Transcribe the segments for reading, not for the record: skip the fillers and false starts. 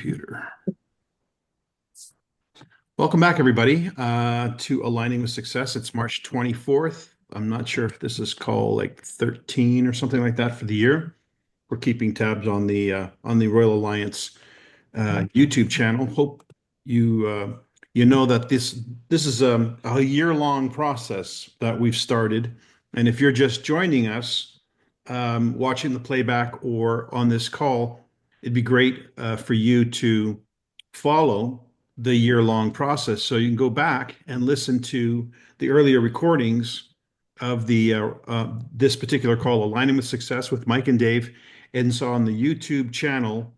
computer. Welcome back, everybody, to Aligning with Success. It's March 24th. I'm not sure if this is call like 13 or something like that for the year. We're keeping tabs on the Royal Alliance YouTube channel. Hope you know that this is a year-long process that we've started. And if you're just joining us, watching the playback or on this call, it'd be great for you to follow the year-long process. So you can go back and listen to the earlier recordings of the this particular call, Aligning with Success with Mike and Dave. And so on the YouTube channel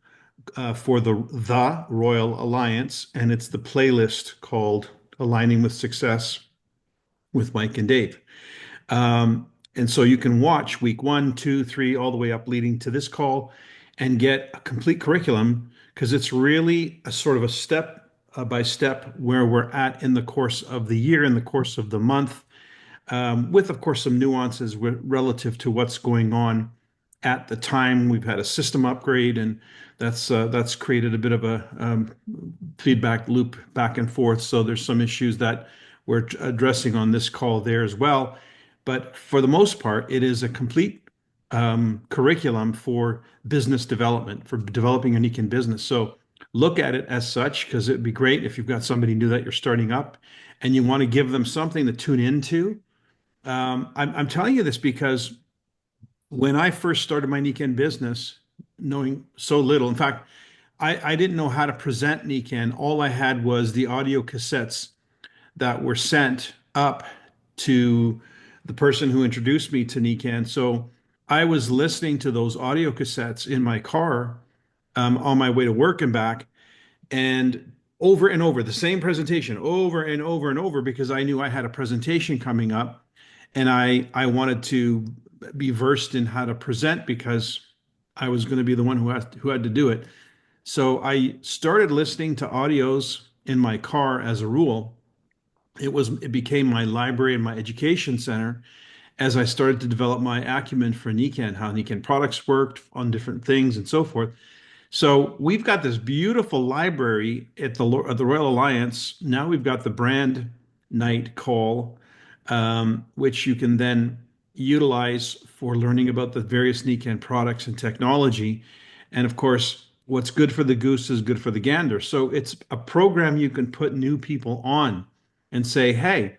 for the Royal Alliance, and it's the playlist called Aligning with Success with Mike and Dave. And so you can watch week 1, 2, 3, all the way up leading to this call and get a complete curriculum because it's really a sort of a step by step where we're at in the course of the year, in the course of the month, with, of course, some nuances relative to what's going on at the time. We've had a system upgrade, and that's created a bit of a feedback loop back and forth. So there's some issues that we're addressing on this call there as well. But for the most part, it is a complete curriculum for business development, for developing unique in business. So look at it as such, because it'd be great if you've got somebody new that you're starting up and you want to give them something to tune into. I'm telling you this because when I first started my Nikken business, knowing so little, in fact, I didn't know how to present Nikken. All I had was the audio cassettes that were sent up to the person who introduced me to Nikken. So I was listening to those audio cassettes in my car on my way to work and back, and over the same presentation, over and over and over, because I knew I had a presentation coming up, and I wanted to be versed in how to present because I was going to be the one who had to do it. So I started listening to audios in my car as a rule. It became my library and my education center as I started to develop my acumen for Nikken, how Nikken products worked on different things and so forth. So we've got this beautiful library at the Royal Alliance. Now we've got the brand night call, which you can then utilize for learning about the various Nikken products and technology. And of course, what's good for the goose is good for the gander. So it's a program you can put new people on and say, hey,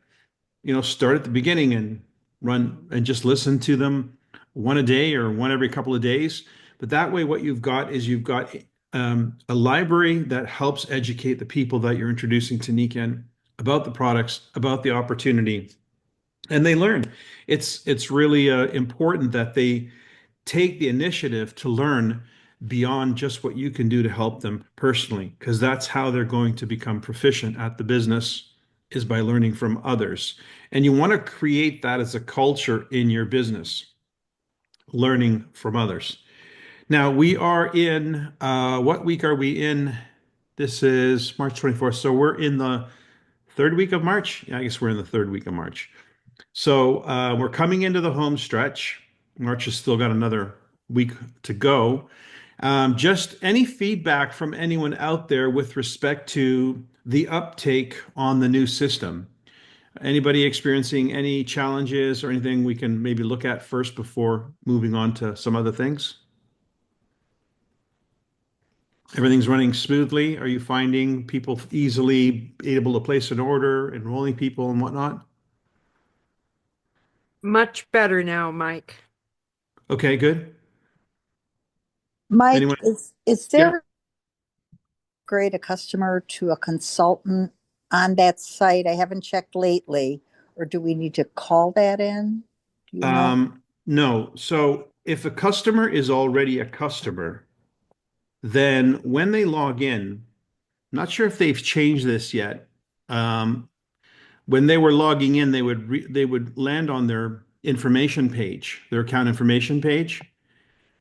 start at the beginning and run and just listen to them one a day or one every couple of days. But that way, what you've got is you've got a library that helps educate the people that you're introducing to Nikken about the products, about the opportunity, and they learn. It's really important that they take the initiative to learn beyond just what you can do to help them personally, because that's how they're going to become proficient at the business, is by learning from others. And you want to create that as a culture in your business, learning from others. Now we are in, what week are we in? This is March 24th. So we're in the third week of March. Yeah, I guess we're in the third week of March. So we're coming into the home stretch. March has still got another week to go. Just any feedback from anyone out there with respect to the uptake on the new system? Anybody experiencing any challenges or anything we can maybe look at first before moving on to some other things? Everything's running smoothly. Are you finding people easily able to place an order, enrolling people and whatnot? Much better now, Mike. Okay, good. Mike, Anyone? is Yeah. there grade a customer to a consultant on that site? I haven't checked lately, or do we need to call that in? Do you know? No. So if a customer is already a customer, then when they log in, not sure if they've changed this yet. Um, when they were logging in, they would land on their information page, their account information page.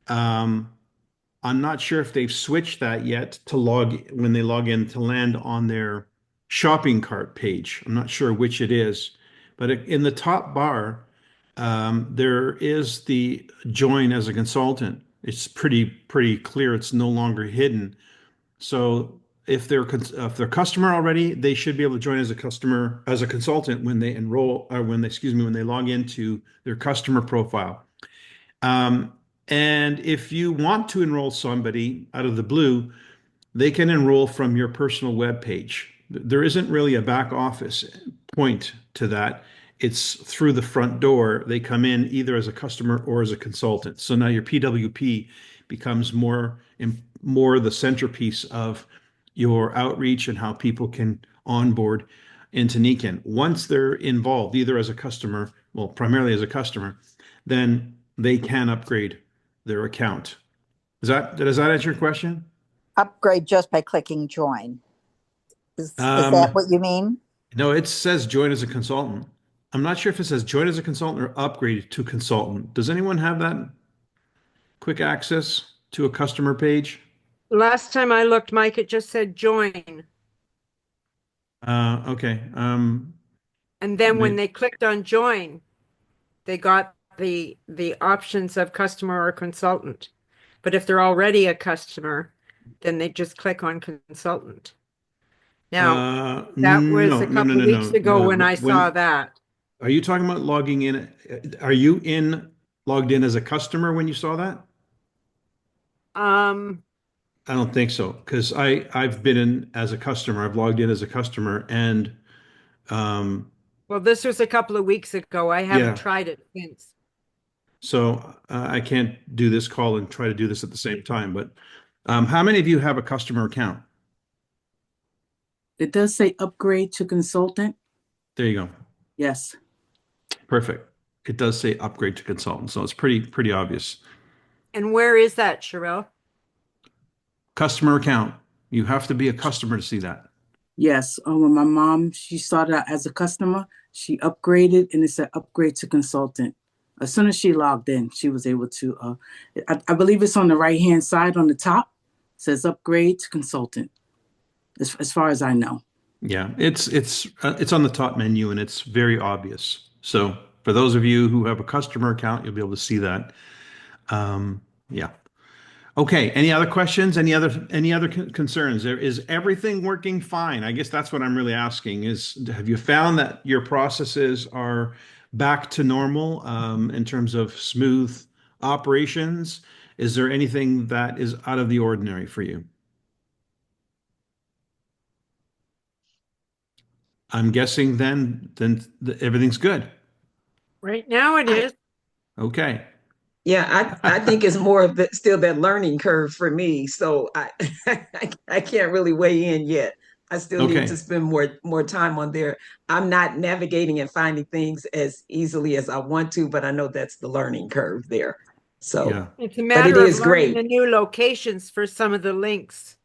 Um, I'm not sure if they've switched that yet to log when they log in to land on their shopping cart page. I'm not sure which it is, but in the top bar, there is the join as a consultant. It's pretty clear. It's no longer hidden. So if they're customer already, they should be able to join as a customer, as a consultant when they enroll, or when they, excuse me, when they log into their customer profile. Um, and if you want to enroll somebody out of the blue, they can enroll from your personal web page. There isn't really a back office point to that. It's through the front door. They come in either as a customer or as a consultant. So now your PWP becomes more the centerpiece of your outreach and how people can onboard into Niken. Once they're involved, either as a customer, well, primarily as a customer, then they can upgrade their account. Does that answer your question? Upgrade just by clicking join. Is that Um, what you mean? no, it says join as a consultant. I'm not sure if it says join as a consultant or upgrade to consultant. Does anyone have that quick access to a customer page? Last time I looked, Mike, it just said join. Okay. And then when May, they clicked on join, they got the options of customer or consultant. But if they're already a customer, then they just click on consultant. Now, that was a couple of weeks ago no. when I saw When that. are you talking about logging in? Are you logged in as a customer when you saw that? Um, I don't think so, because I've been in as a customer. I've logged in as a customer, and um, well, this was a couple of weeks ago. I haven't yeah. tried it since. So I can't do this call and try to do this at the same time. But how many of you have a customer account? It does say upgrade to consultant. There you go. Yes. Perfect. It does say upgrade to consultant, so it's pretty obvious. And where is that, Sherelle? Customer account. You have to be a customer to see that. Yes. When my mom, she started out as a customer, she upgraded and it said upgrade to consultant. As soon as she logged in, she was able to, I believe it's on the right-hand side on the top, it says upgrade to consultant, as far as I know. Yeah, it's on the top menu and it's very obvious. So for those of you who have a customer account, you'll be able to see that. Yeah. Okay. Any other questions? Any other concerns? Is everything working fine? I guess that's what I'm really asking is, have you found that your processes are back to normal in terms of smooth operations? Is there anything that is out of the ordinary for you? I'm guessing everything's good. Right now it I, is. Okay. yeah, I think it's more of still that learning curve for me. So I can't really weigh in yet. I still need to Okay. spend more time on there. I'm not navigating and finding things as easily as I want to, but I know that's the learning curve there. So, Yeah. It's a but it matter of is learning great. the new locations for some of the links.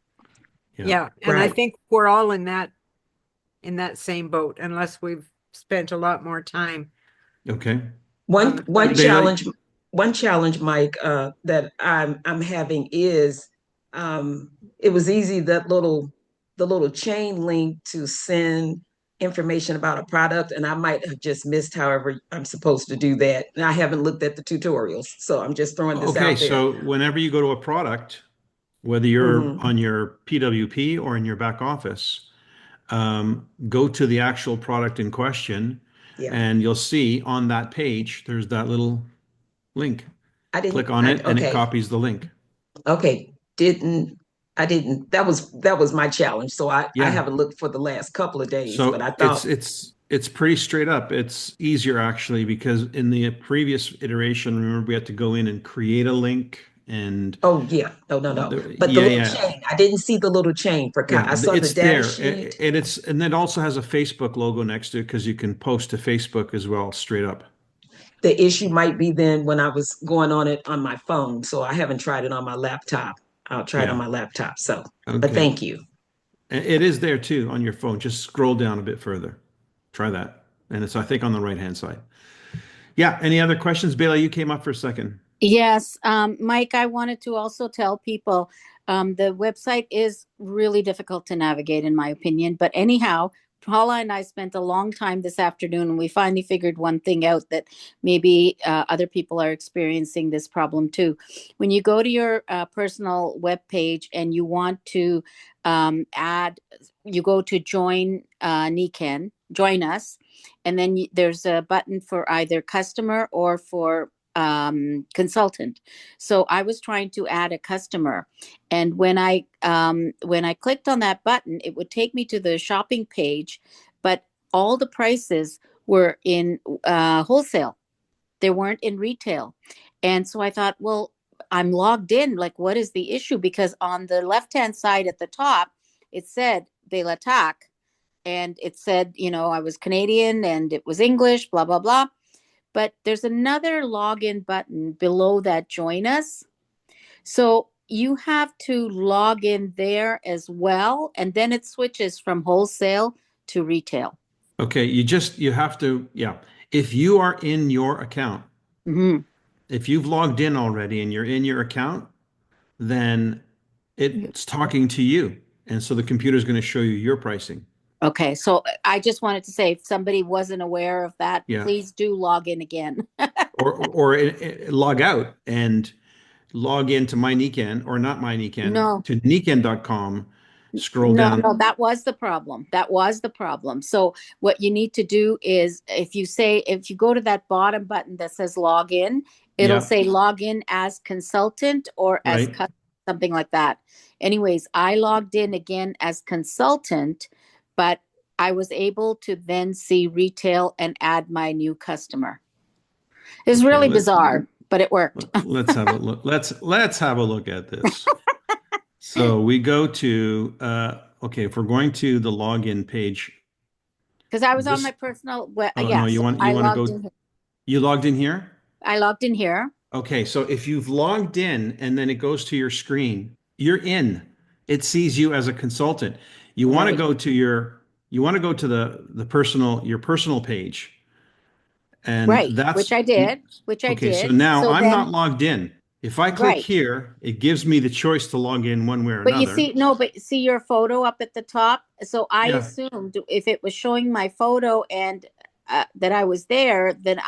Yeah. Yeah, and I Right. think we're all in that same boat unless we've spent a lot more time Okay. One on the one front end. Bailey. challenge, one challenge, Mike, that I'm having is it was easy that the little chain link to send information about a product, and I might have just missed however I'm supposed to do that. And I haven't looked at the tutorials, so I'm just throwing this Okay. out there. So whenever you go to a product, whether you're Hmm. on your PWP or in your back office, go to the actual product in question, Yeah, and you'll see on that page, there's that little link. I Click didn't. on it and it Okay, copies the link. okay, didn't. I didn't. That was my challenge. So I Yeah. haven't looked for the last couple of days, but So I it's thought, it's it's pretty straight up. It's easier actually because in the previous iteration, remember we had to go in and create a link and oh yeah, no, no, no. But the yeah, little yeah. chain, I didn't see the little chain for Yeah, I saw the it's data there. sheet. And it also has a Facebook logo next to it because you can post to Facebook as well, straight up. The issue might be then when I was going on it on my phone. So I haven't tried it on my laptop. I'll try it on Yeah. my laptop. So, but Okay. thank you. It is there too on your phone. Just scroll down a bit further. Try that. And it's, I think, on the right-hand side. Yeah. Any other questions? Bailey, you came up for a second. Yes, Mike, I wanted to also tell people the website is really difficult to navigate, in my opinion. But anyhow, Paula and I spent a long time this afternoon, and we finally figured one thing out, that maybe other people are experiencing this problem too. When you go to your personal web page and you want to you go to join Niken, join us, and then there's a button for either customer or for consultant. So I was trying to add a customer, and when I clicked on that button, it would take me to the shopping page, but all the prices were in wholesale. They weren't in retail. And so I thought, well, I'm logged in. Like, what is the issue? Because on the left-hand side at the top, it said de l'attaque, and it said, I was Canadian and it was English, blah, blah, blah. But there's another login button below that, join us. So you have to log in there as well, and then it switches from wholesale to retail. Okay, you have to, yeah. If you are in your account, Mm-hmm. if you've logged in already and you're in your account, then it's talking to you. And so the computer is going to show you your pricing. Okay, so I just wanted to say, if somebody wasn't aware of that, Yeah. please do log in again. or log out and log into my Niken, or not my Niken, No. to Niken.com, scroll No, down. no, that was the problem. That was the problem. So what you need to do is, if you go to that bottom button that says log in, it'll Yeah. say log in as consultant or as Right. something like that. Anyways, I logged in again as consultant, but I was able to then see retail and add my new customer. It's Okay, really bizarre, but it worked. Let's have a look. Let's have a look at this. So we go to okay, if we're going to the login page. Because I was on This- my personal Oh yeah, no, you so want I to logged go. in here. You logged in here? I logged in here. Okay, so if you've logged in and then it goes to your screen, you're in. It sees you as a consultant. You want to Right. go to your personal page. And Right, that's which I did. okay, so now So I'm not then, logged in. If I click right. here, it gives me the choice to log in one way or But you another. see, no, but see your photo up at the top. So I Yeah. assumed if it was showing my photo and that I was there, then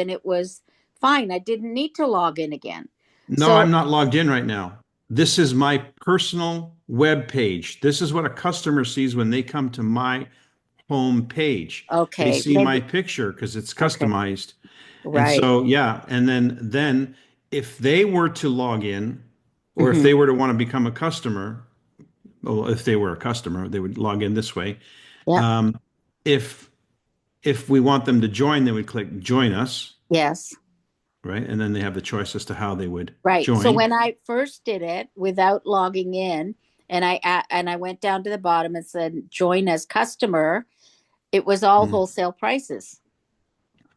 it was fine. I didn't need to log in again. No, So I'm not logged in right now. This is my personal web page. This is what a customer sees when they come to my home page. They okay, see my maybe picture because it's okay, customized. And right. so, yeah, and then if they were to log in, or if Mhm. they were to want to become a customer, well, if they were a customer, they would log in this way. Yeah. Um, if we want them to join, they would click join us, Yes. right? And then they have the choice as to how they would Right. So join. when I first did it without logging in, and I went down to the bottom and said join as customer, it was all Mm. wholesale prices.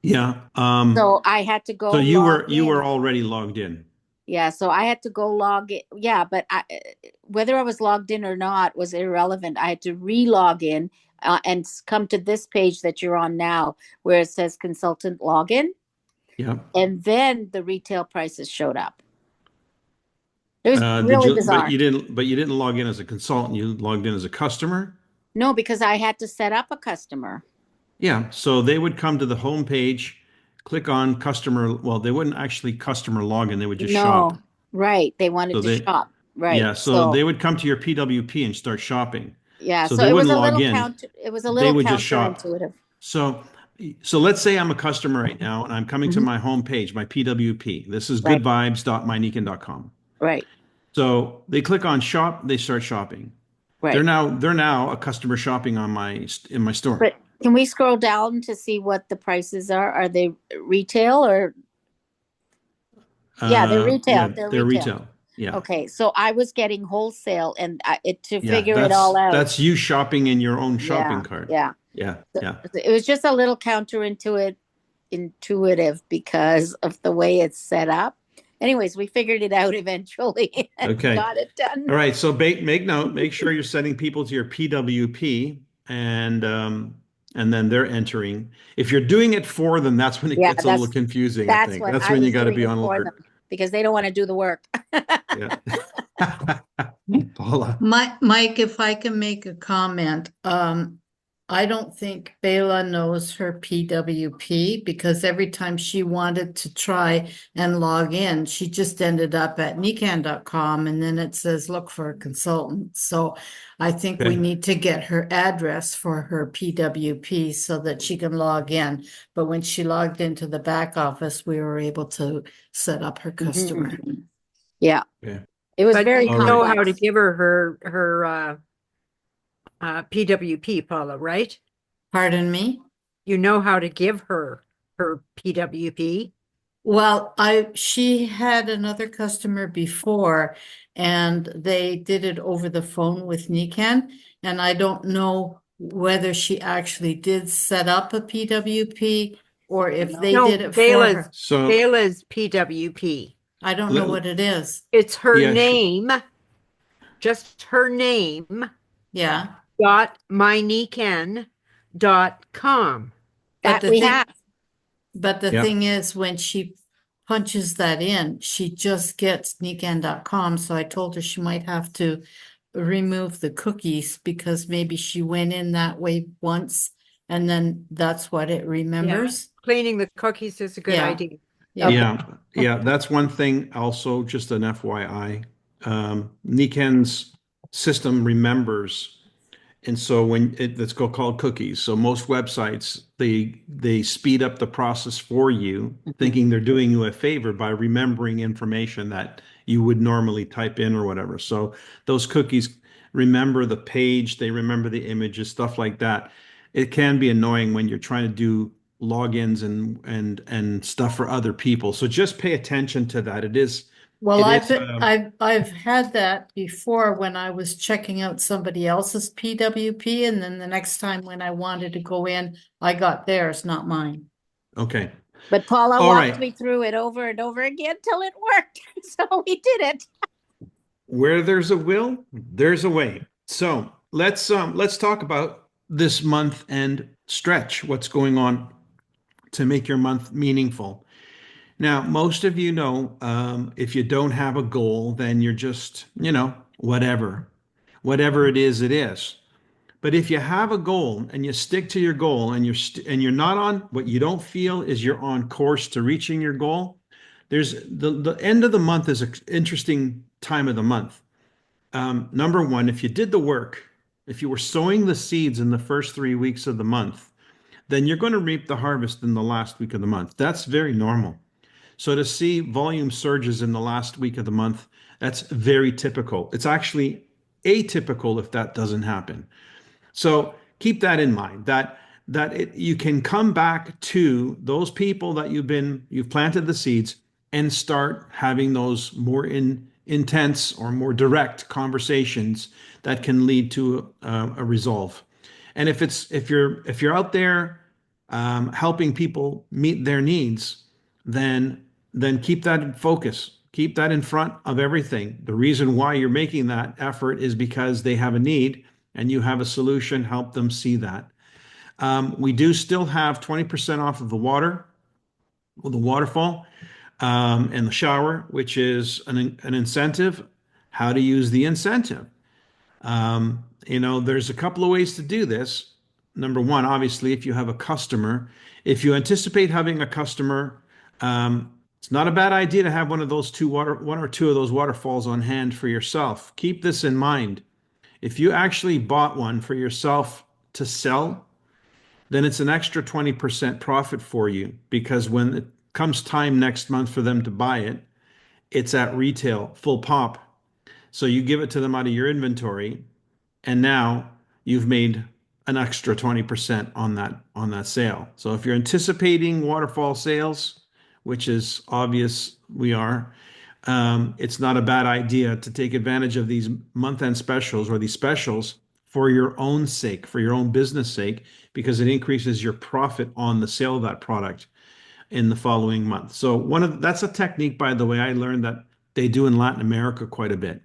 Yeah. So I had to go So you log were in. already logged in. Yeah, so I had to go log in. Yeah, but whether I was logged in or not was irrelevant. I had to re-log in and come to this page that you're on now, where it says consultant login, Yeah. and then the retail prices showed up. It was Did really you? bizarre. But you didn't log in as a consultant. You logged in as a customer. No, because I had to set up a customer. Yeah. So they would come to the home page, click on customer. Well, they wouldn't actually customer login. They would just shop. No, right. They wanted So to shop. Right. yeah. So they would come to your PWP and start shopping. Yeah. So So they it was wouldn't a log little in. it was a They little would just shop. counterintuitive. So let's say I'm a customer right now and I'm coming to Mhm. my home page, my PWP. This is Right. goodvibes.myniken.com. Right. So they click on shop, they start shopping. Right. They're now a customer shopping in my store. But can we scroll down to see what the prices are? Are they retail or? Yeah, they're retail. Yeah, They're they're retail. retail. Yeah. Okay, so I was getting wholesale, and to Yeah, figure it all out. that's you shopping in your own shopping Yeah, cart. yeah. Yeah, So yeah. it was just a little intuitive because of the way it's set up. Anyways, we figured it out eventually and Okay. got it done. All right. So make note, make sure you're sending people to your PWP and then they're entering. If you're doing it for them, that's when it Yeah, gets a little confusing, I that's think. when That's I when you was got to doing be it on for alert. them because they don't want to do the work. Yeah. Paula. Mike, if I can make a comment, I don't think Bela knows her PWP because every time she wanted to try and log in, she just ended up at nican.com and then it says look for a consultant. So I think we Okay. need to get her address for her PWP so that she can log in. But when she logged into the back office, we were able to set up her customer. Yeah, Okay. it was But very you All know right. how to complex. give her PWP, Paula, right? Pardon me? You know how to give her PWP. Well, she had another customer before and they did it over the phone with Nikan. And I don't know whether she actually did set up a PWP or if they No, did it for her. So Bela's PWP. I don't know let, what it is. It's her yeah, name, just her name, Yeah. .mynican.com. But That the we thing, have. but the yeah. thing is, when she punches that in, she just gets nikan.com. So I told her she might have to remove the cookies because maybe she went in that way once and then that's what it remembers. Cleaning the cookies is a good Yeah. idea. Yeah. Okay. Yeah, yeah, that's one thing also, just an FYI. Niken's system remembers, and so it's called cookies. So most websites, they speed up the process for you, thinking they're doing you a favor by remembering information that you would normally type in or whatever. So those cookies remember the page, they remember the images, stuff like that. It can be annoying when you're trying to do logins and stuff for other people. So just pay attention to that. Well, It I've is I've had that before when I was checking out somebody else's PWP, and then the next time when I wanted to go in, I got theirs, not mine. okay. But Paula All walked right. me through it over and over again till it worked. So we did it. Where there's a will, there's a way. So let's talk about this month and stretch. What's going on to make your month meaningful? Now, most of you know, if you don't have a goal, then you're just, whatever it is, it is. But if you have a goal and you stick to your goal and you're not on what you don't feel is you're on course to reaching your goal, there's the end of the month is an interesting time of the month. Number one, if you did the work, if you were sowing the seeds in the first 3 weeks of the month, then you're going to reap the harvest in the last week of the month. That's very normal. So to see volume surges in the last week of the month, that's very typical. It's actually atypical if that doesn't happen. So keep that in mind you can come back to those people that you've planted the seeds and start having those more intense or more direct conversations that can lead to a resolve. And if you're out there helping people meet their needs, then keep that in focus. Keep that in front of everything. The reason why you're making that effort is because they have a need and you have a solution. Help them see that. We do still have 20% off of the waterfall, and the shower, which is an incentive. How to use the incentive. There's a couple of ways to do this. Number one, obviously, if you have a customer, if you anticipate having a customer, it's not a bad idea to have one or two of those waterfalls on hand for yourself. Keep this in mind. If you actually bought one for yourself to sell, then it's an extra 20% profit for you because when it comes time next month for them to buy it, it's at retail, full pop. So you give it to them out of your inventory, and now you've made an extra 20% on that sale. So if you're anticipating waterfall sales, which is obvious we are, it's not a bad idea to take advantage of these month-end specials or these specials for your own sake, for your own business sake, because it increases your profit on the sale of that product in the following month. So that's a technique, by the way, I learned that they do in Latin America quite a bit.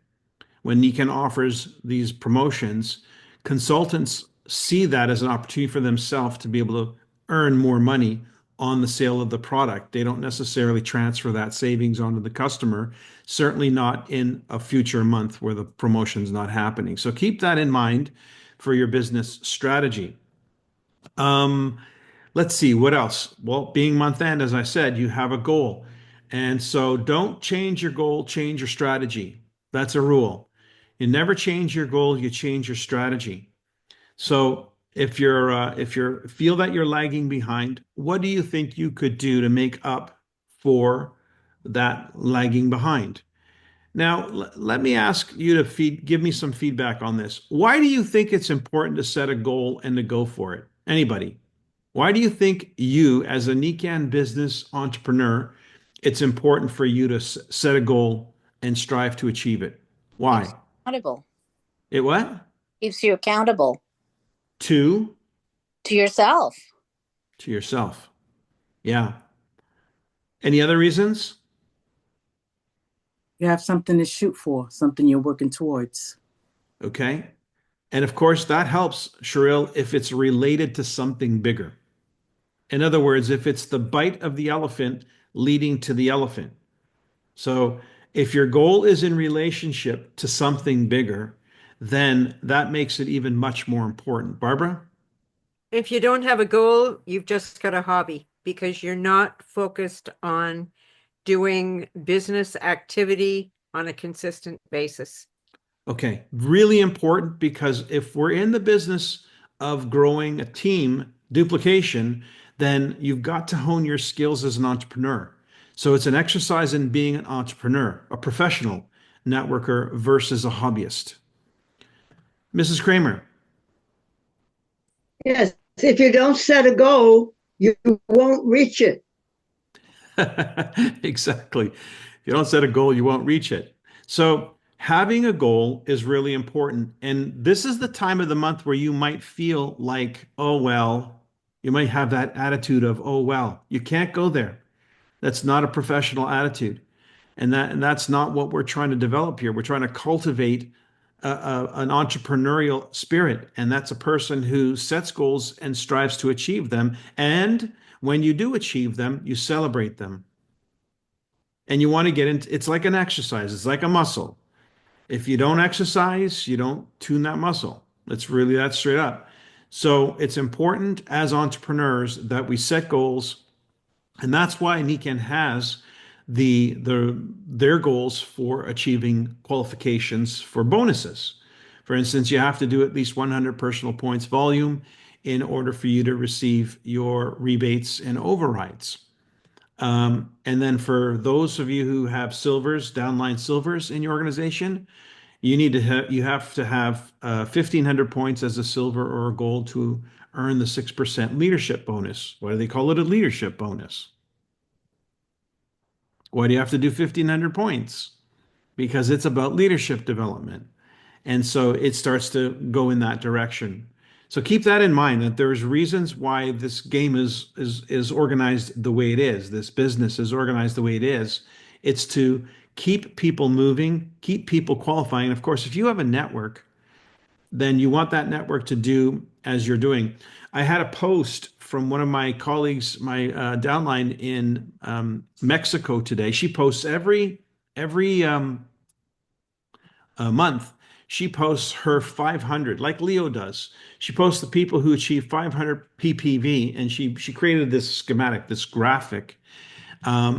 When Nikan offers these promotions, consultants see that as an opportunity for themselves to be able to earn more money on the sale of the product. They don't necessarily transfer that savings onto the customer, certainly not in a future month where the promotion's not happening. So keep that in mind for your business strategy. Um, let's see, what else? Well, being month end, as I said, you have a goal. And so don't change your goal, change your strategy. That's a rule. You never change your goal, you change your strategy. So if you're feel that you're lagging behind, what do you think you could do to make up for that lagging behind? Now, let me ask you to give me some feedback on this. Why do you think it's important to set a goal and to go for it? Anybody? Why do you think you, as a Nikan business entrepreneur, it's important for you to set a goal and strive to achieve it? Keeps Why? you accountable. It what? Keeps you accountable To to yourself. to yourself. Yeah. Any other reasons? You have something to shoot for, something you're working towards. Okay. And of course, that helps, Sherrill, if it's related to something bigger. In other words, if it's the bite of the elephant leading to the elephant. So if your goal is in relationship to something bigger, then that makes it even much more important. Barbara? If you don't have a goal, you've just got a hobby because you're not focused on doing business activity on a consistent basis. Okay, really important because if we're in the business of growing a team, duplication, then you've got to hone your skills as an entrepreneur. So it's an exercise in being an entrepreneur, a professional networker versus a hobbyist. Mrs. Kramer. Yes, if you don't set a goal, you won't reach it. Exactly. If you don't set a goal, you won't reach it. So having a goal is really important. And this is the time of the month where you might feel like, oh, well, you might have that attitude of, oh, well, you can't go there. That's not a professional attitude. And that's not what we're trying to develop here. We're trying to cultivate an entrepreneurial spirit. And that's a person who sets goals and strives to achieve them. And when you do achieve them, you celebrate them. And you want to get into it's like an exercise, it's like a muscle. If you don't exercise, you don't tune that muscle. It's really that straight up. So it's important as entrepreneurs that we set goals, and that's why Niken has their goals for achieving qualifications for bonuses. For instance, you have to do at least 100 personal points volume in order for you to receive your rebates and overrides. And then for those of you who have silvers, downline silvers in your organization, you have to have 1,500 points as a silver or a gold to earn the 6% leadership bonus. Why do they call it a leadership bonus? Why do you have to do 1,500 points? Because it's about leadership development. And so it starts to go in that direction. So keep that in mind that there's reasons why this game is organized the way it is. This business is organized the way it is. It's to keep people moving, keep people qualifying. And of course, if you have a network, then you want that network to do as you're doing. I had a post from one of my colleagues, my downline in Mexico today. She posts every month. She posts her 500, like Leo does. She posts the people who achieve 500 PPV, and she created this schematic, this graphic,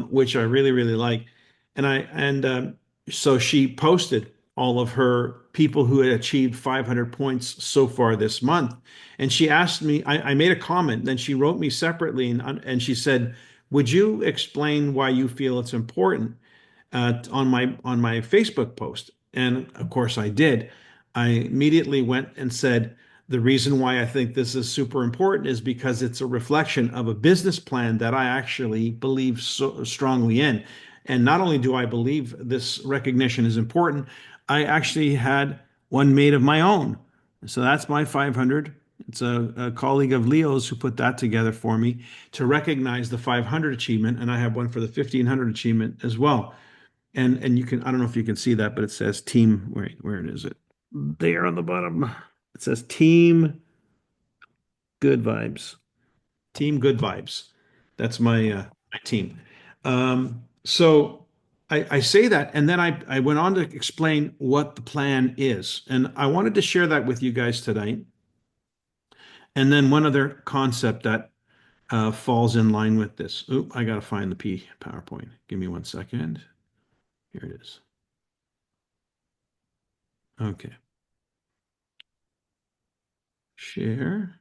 which I really really like. So she posted all of her people who had achieved 500 points so far this month, and she asked me. I made a comment, then she wrote me separately, and she said, "Would you explain why you feel it's important?" On my Facebook post. And of course I did. I immediately went and said, the reason why I think this is super important is because it's a reflection of a business plan that I actually believe so strongly in. And not only do I believe this recognition is important, I actually had one made of my own. So that's my 500. It's a colleague of Leo's who put that together for me to recognize the 500 achievement. And I have one for the 1500 achievement as well. And you can, I don't know if you can see that, but it says team, where is it? There on the bottom. It says team good vibes. Team good vibes. That's my team. So I say that, and then I went on to explain what the plan is. And I wanted to share that with you guys tonight. And then one other concept that falls in line with this. Oop, I got to find the PowerPoint. Give me 1 second. Here it is. Okay. Share.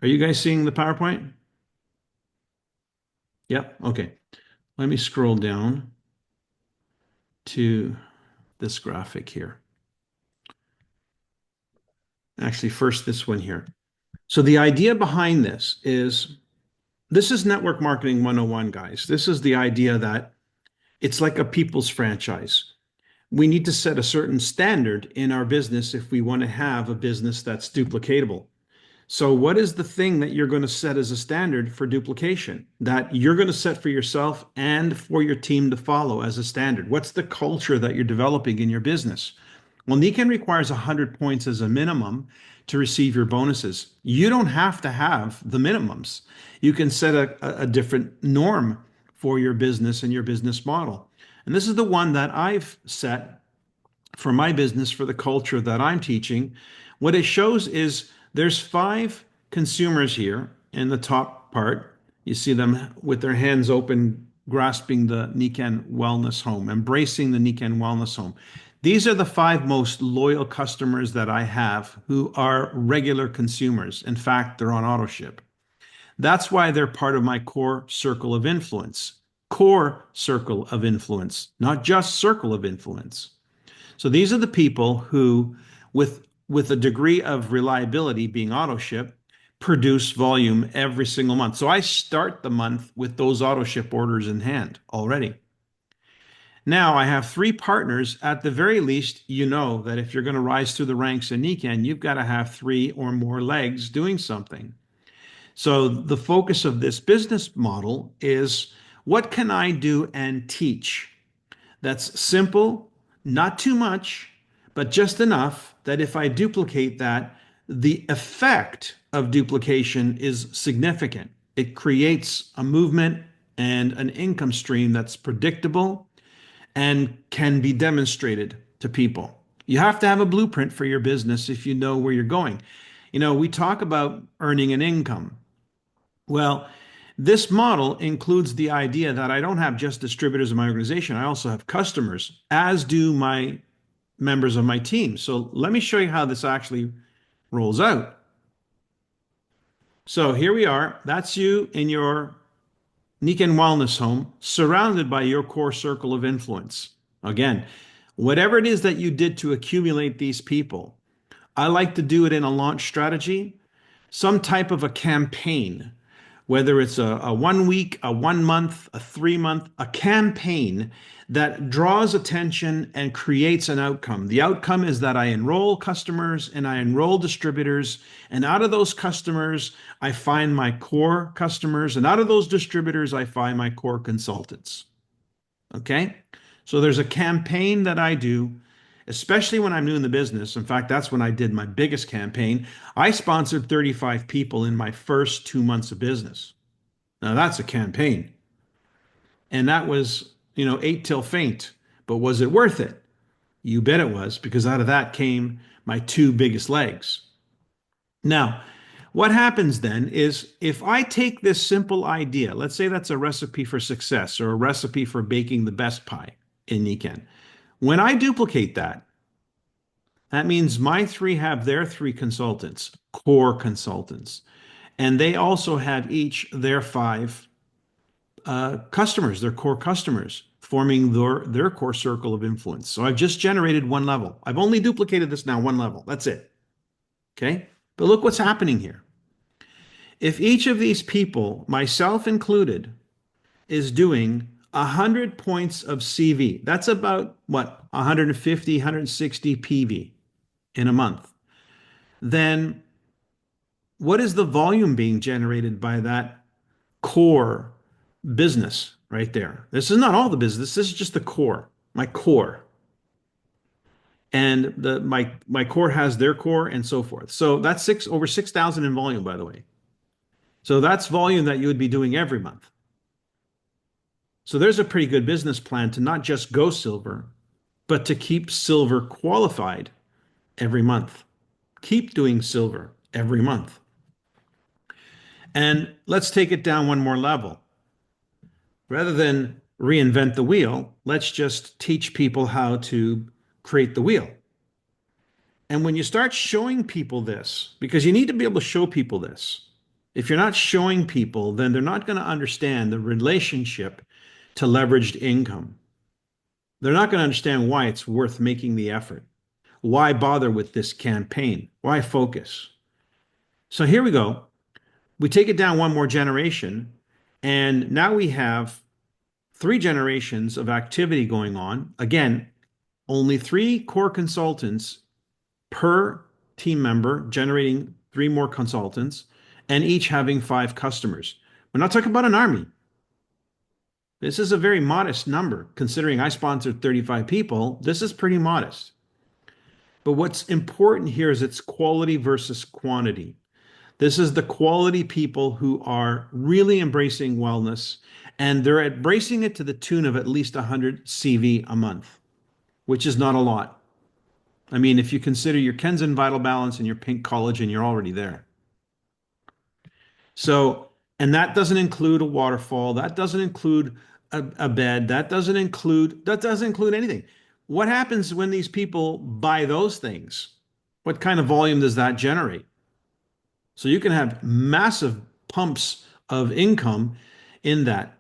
Are you guys seeing the PowerPoint? Yep. Okay. Let me scroll down to this graphic here. Actually, first this one here. So the idea behind this is network marketing 101, guys. This is the idea that it's like a people's franchise. We need to set a certain standard in our business if we want to have a business that's duplicatable. So what is the thing that you're going to set as a standard for duplication that you're going to set for yourself and for your team to follow as a standard? What's the culture that you're developing in your business? Well, Nikan requires 100 points as a minimum to receive your bonuses. You don't have to have the minimums. You can set a different norm for your business and your business model. And this is the one that I've set for my business, for the culture that I'm teaching. What it shows is there's 5 consumers here in the top part. You see them with their hands open, grasping the Nikan Wellness Home, embracing the Nikan Wellness Home. These are the 5 most loyal customers that I have who are regular consumers. In fact, they're on auto ship. That's why they're part of my core circle of influence. Core circle of influence, not just circle of influence. So these are the people who, with a degree of reliability being auto ship, produce volume every single month. So I start the month with those auto ship orders in hand already. Now I have 3 partners. At the very least, you know that if you're going to rise through the ranks in Nikan, you've got to have 3 or more legs doing something. So the focus of this business model is, what can I do and teach that's simple, not too much, but just enough that if I duplicate that, the effect of duplication is significant. It creates a movement and an income stream that's predictable and can be demonstrated to people. You have to have a blueprint for your business if you know where you're going. You know, we talk about earning an income. Well, this model includes the idea that I don't have just distributors in my organization. I also have customers, as do my members of my team. So let me show you how this actually rolls out. So here we are. That's you in your Nikan Wellness Home, surrounded by your core circle of influence. Again, whatever it is that you did to accumulate these people, I like to do it in a launch strategy, some type of a campaign, whether it's a 1 week, a 1 month, a 3 month, a campaign that draws attention and creates an outcome. The outcome is that I enroll customers and I enroll distributors, and out of those customers, I find my core customers, and out of those distributors, I find my core consultants. Okay? So there's a campaign that I do, especially when I'm new in the business. In fact, that's when I did my biggest campaign. I sponsored 35 people in my first 2 months of business. Now that's a campaign. And that was, 8 till faint. But was it worth it? You bet it was, because out of that came my 2 biggest legs. Now, what happens then is, if I take this simple idea, let's say that's a recipe for success or a recipe for baking the best pie in Nikan. When I duplicate that, that means my 3 have their 3 consultants, core consultants, and they also have each their 5 customers, their core customers, forming their core circle of influence. So I've just generated 1 level. I've only duplicated this now 1 level. That's it. Okay? But look what's happening here. If each of these people, myself included, is doing 100 points of CV, that's about what? 150, 160 PV in a month. Then what is the volume being generated by that core business right there? This is not all the business. This is just the core, my core. And my core has their core and so forth. So that's over 6,000 in volume, by the way. So that's volume that you would be doing every month. So there's a pretty good business plan to not just go silver, but to keep silver qualified every month. keep doing silver every month. And let's take it down one more level. Rather than reinvent the wheel, let's just teach people how to create the wheel. And when you start showing people this, because you need to be able to show people this, if you're not showing people, then they're not going to understand the relationship to leveraged income. They're not going to understand why it's worth making the effort. Why bother with this campaign? Why focus? So here we go. We take it down one more generation, and now we have 3 generations of activity going on. Again, only 3 core consultants per team member, generating 3 more consultants, and each having 5 customers. We're not talking about an army. This is a very modest number. Considering I sponsored 35 people, this is pretty modest. But what's important here is it's quality versus quantity. This is the quality people who are really embracing wellness, and they're embracing it to the tune of at least 100 CV a month, which is not a lot. I mean, if you consider your Kenzen Vital Balance and your Pink Collagen, you're already there. So, and that doesn't include a waterfall. That doesn't include a bed. That doesn't include anything. What happens when these people buy those things? What kind of volume does that generate? So you can have massive pumps of income in that.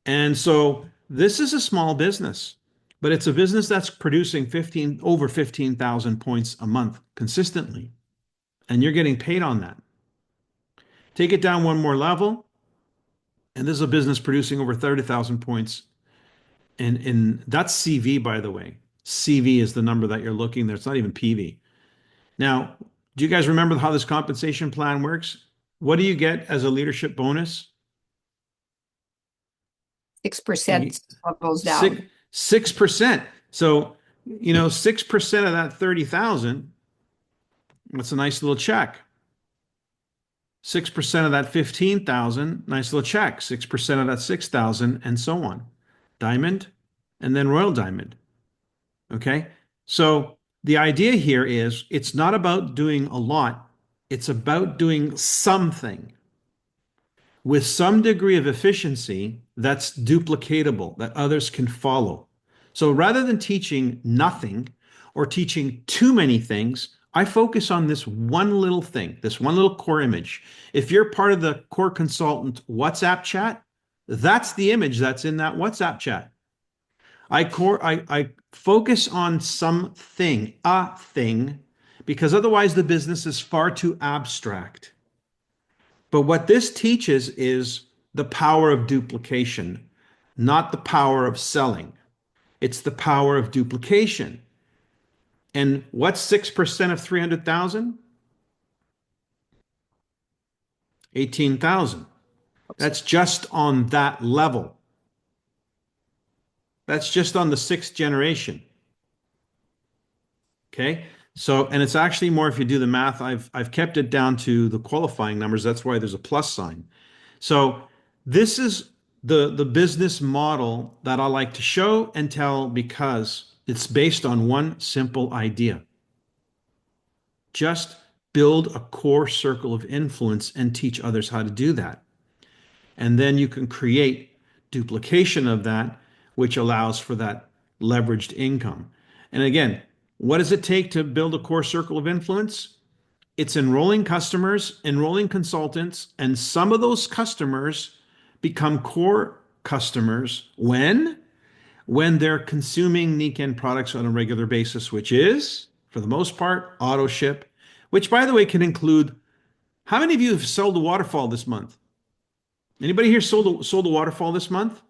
And so this is a small business, but it's a business that's producing over 15,000 points a month consistently. And you're getting paid on that. Take it down one more level. And this is a business producing over 30,000 points. And that's CV, by the way. CV is the number that you're looking there. It's not even PV. Now, do you guys remember how this compensation plan works? What do you get as a leadership bonus? 6% what goes down. 6%. So, 6% of that 30,000, that's a nice little check. 6% of that 15,000, nice little check. 6% of that 6,000, and so on. Diamond, and then Royal Diamond. Okay? So the idea here is it's not about doing a lot. It's about doing something with some degree of efficiency that's duplicatable, that others can follow. So rather than teaching nothing or teaching too many things, I focus on this one little thing, this one little core image. If you're part of the core consultant WhatsApp chat, that's the image that's in that WhatsApp chat. I focus on something, a thing, because otherwise the business is far too abstract. But what this teaches is the power of duplication, not the power of selling. It's the power of duplication. And what's 6% of 300,000? 18,000. That's just on that level. That's just on the 6th generation. Okay. So, and it's actually more if you do the math. I've kept it down to the qualifying numbers. That's why there's a plus sign. So this is the business model that I like to show and tell because it's based on one simple idea. Just build a core circle of influence and teach others how to do that. And then you can create duplication of that, which allows for that leveraged income. And again, what does it take to build a core circle of influence? It's enrolling customers, enrolling consultants, and some of those customers become core customers when they're consuming Niken products on a regular basis, which is, for the most part, auto ship, which, by the way, can include, how many of you have sold a waterfall this month? Anybody here sold a waterfall this month?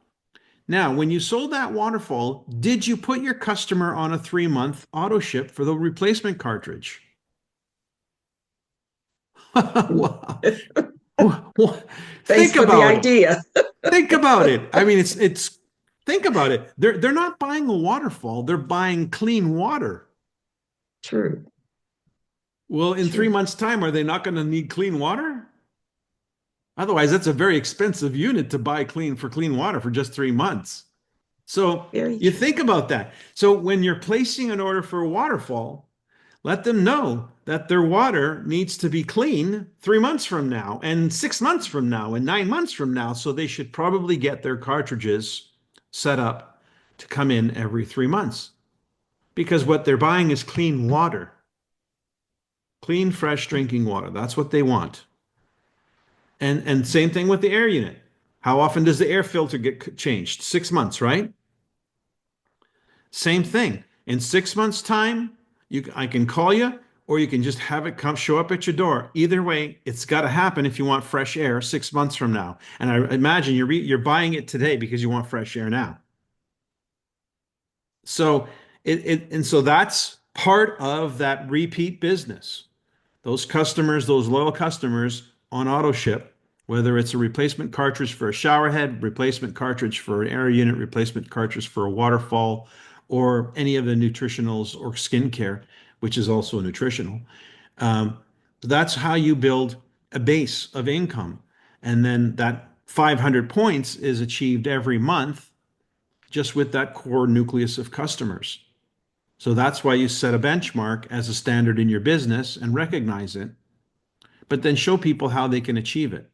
Now, when you sold that waterfall, did you put your customer on a 3-month auto ship for the replacement cartridge? Wow. Thanks for the idea. Think about it. I mean, it's think about it. They're not buying a waterfall, they're buying clean water. True. Well, in 3 months' time, are they not going to need clean water? Otherwise, that's a very expensive unit to buy clean water for just 3 months. So you think about that. So when you're placing an order for a waterfall, let them know that their water needs to be clean 3 months from now, and 6 months from now, and 9 months from now. So they should probably get their cartridges set up to come in every 3 months, because what they're buying is clean water, clean, fresh drinking water. That's what they want. And same thing with the air unit. How often does the air filter get changed? 6 months, right? Same thing. In 6 months' time, I can call you, or you can just have it come show up at your door. Either way, it's got to happen if you want fresh air 6 months from now. And I imagine you're buying it today because you want fresh air now. So so that's part of that repeat business. Those customers, those loyal customers on auto ship, whether it's a replacement cartridge for a shower head, replacement cartridge for an air unit, replacement cartridge for a waterfall, or any of the nutritionals or skincare, which is also nutritional. Um, that's how you build a base of income. And then that 500 points is achieved every month just with that core nucleus of customers. So that's why you set a benchmark as a standard in your business and recognize it, but then show people how they can achieve it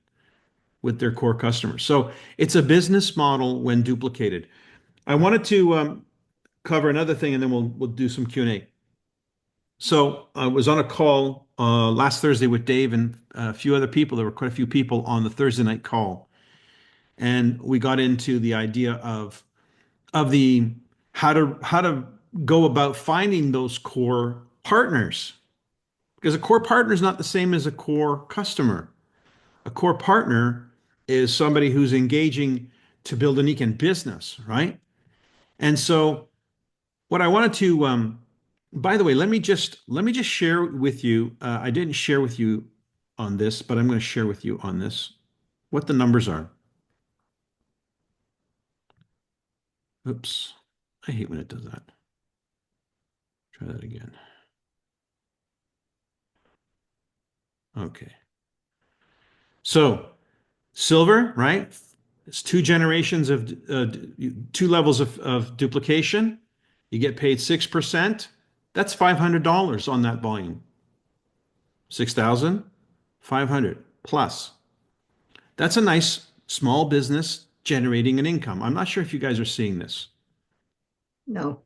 with their core customers. So it's a business model when duplicated. I wanted to cover another thing, and then we'll do some Q&A. So I was on a call last Thursday with Dave and a few other people. There were quite a few people on the Thursday night call, and we got into the idea of the how to go about finding those core partners, because a core partner is not the same as a core customer. A core partner is somebody who's engaging to build a unique business, right? And so what I wanted to, by the way, let me just share with you. I didn't share with you on this, but I'm going to share with you on this what the numbers are. Oops, I hate when it does that. Try that again. Okay. So silver, right? It's two generations of two levels of duplication. You get paid 6%. That's $500 on that volume. 6,500 plus. That's a nice small business generating an income. I'm not sure if you guys are seeing this. No.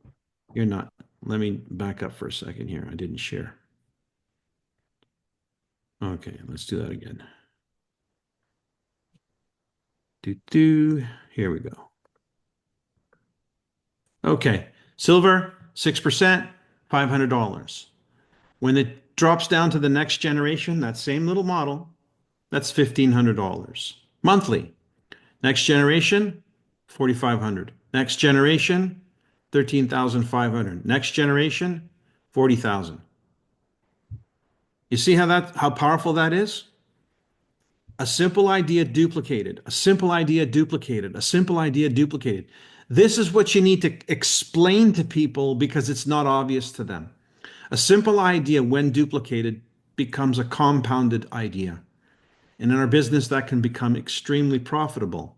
You're not. Let me back up for a second here. I didn't share. Okay, let's do that again. Here we go. Okay, silver, 6%, $500. When it drops down to the next generation, that same little model, that's $1,500 monthly. Next generation, 4,500. Next generation, 13,500. Next generation, 40,000. You see how powerful that is? A simple idea duplicated, a simple idea duplicated, a simple idea duplicated. This is what you need to explain to people because it's not obvious to them. A simple idea, when duplicated, becomes a compounded idea. And in our business, that can become extremely profitable.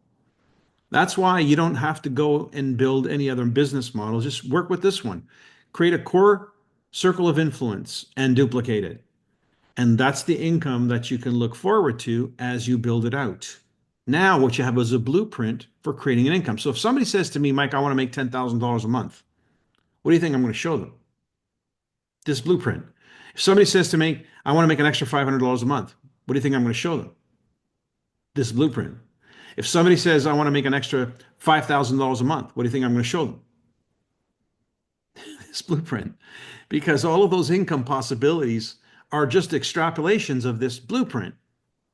That's why you don't have to go and build any other business model. Just work with this one. Create a core circle of influence and duplicate it. And that's the income that you can look forward to as you build it out. Now, what you have is a blueprint for creating an income. So if somebody says to me, Mike, I want to make $10,000 a month, what do you think I'm going to show them? This blueprint. If somebody says to me, I want to make an extra $500 a month, what do you think I'm going to show them? This blueprint. If somebody says, I want to make an extra $5,000 a month, what do you think I'm going to show them? This blueprint. Because all of those income possibilities are just extrapolations of this blueprint,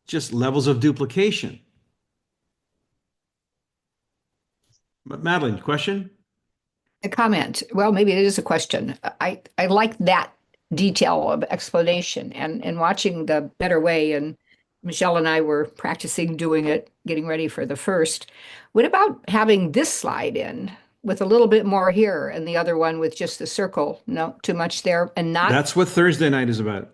just levels of duplication. But Madeline, question? A comment. Well, maybe it is a question. I like that detail of explanation and watching the Better Way, and Michelle and I were practicing doing it, getting ready for the first. What about having this slide in with a little bit more here and the other one with just the circle? No, too much there, and not. That's what Thursday night is about.